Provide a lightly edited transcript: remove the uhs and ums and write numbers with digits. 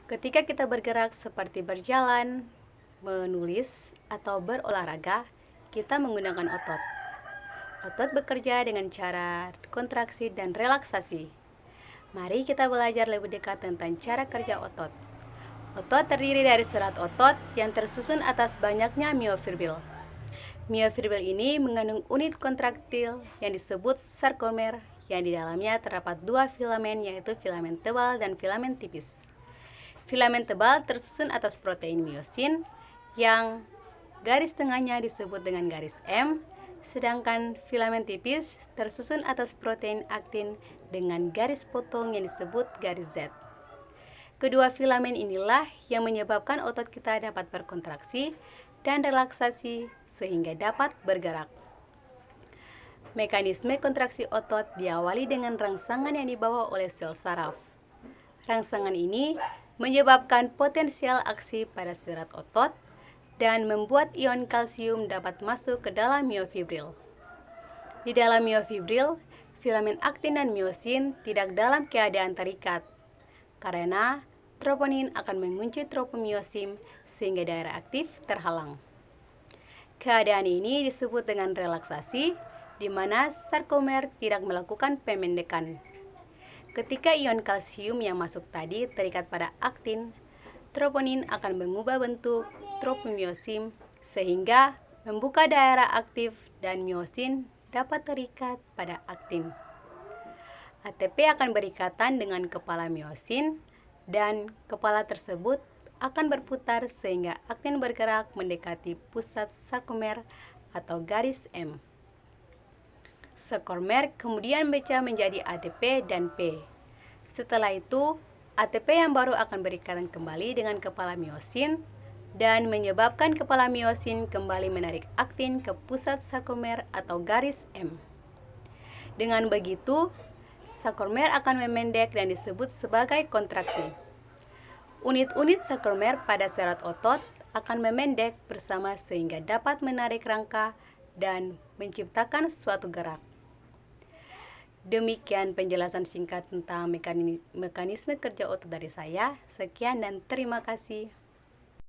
Ketika kita bergerak seperti berjalan, menulis, atau berolahraga, kita menggunakan otot. Otot bekerja dengan cara kontraksi dan relaksasi. Mari kita belajar lebih dekat tentang cara kerja otot. Otot terdiri dari serat otot yang tersusun atas banyaknya miofibril. Miofibril ini mengandung unit kontraktil yang disebut sarkomer, yang di dalamnya terdapat dua filamen, yaitu filamen tebal dan filamen tipis. Filamen tebal tersusun atas protein miosin yang garis tengahnya disebut dengan garis M, sedangkan filamen tipis tersusun atas protein aktin dengan garis potong yang disebut garis Z. Kedua filamen inilah yang menyebabkan otot kita dapat berkontraksi dan relaksasi sehingga dapat bergerak. Mekanisme kontraksi otot diawali dengan rangsangan yang dibawa oleh sel saraf. Rangsangan ini menyebabkan potensial aksi pada serat otot dan membuat ion kalsium dapat masuk ke dalam miofibril. Di dalam miofibril, filamen aktin dan miosin tidak dalam keadaan terikat, karena troponin akan mengunci tropomiosin sehingga daerah aktif terhalang. Keadaan ini disebut dengan relaksasi, di mana sarkomer tidak melakukan pemendekan. Ketika ion kalsium yang masuk tadi terikat pada aktin, troponin akan mengubah bentuk tropomiosin sehingga membuka daerah aktif dan miosin dapat terikat pada aktin. ATP akan berikatan dengan kepala miosin dan kepala tersebut akan berputar sehingga aktin bergerak mendekati pusat sarkomer atau garis M. Sarkomer kemudian pecah menjadi ATP dan P. Setelah itu, ATP yang baru akan berikatan kembali dengan kepala miosin dan menyebabkan kepala miosin kembali menarik aktin ke pusat sarkomer atau garis M. Dengan begitu, sarkomer akan memendek dan disebut sebagai kontraksi. Unit-unit sarkomer pada serat otot akan memendek bersama sehingga dapat menarik rangka dan menciptakan suatu gerak. Demikian penjelasan singkat tentang mekanisme kerja otot dari saya. Sekian dan terima kasih.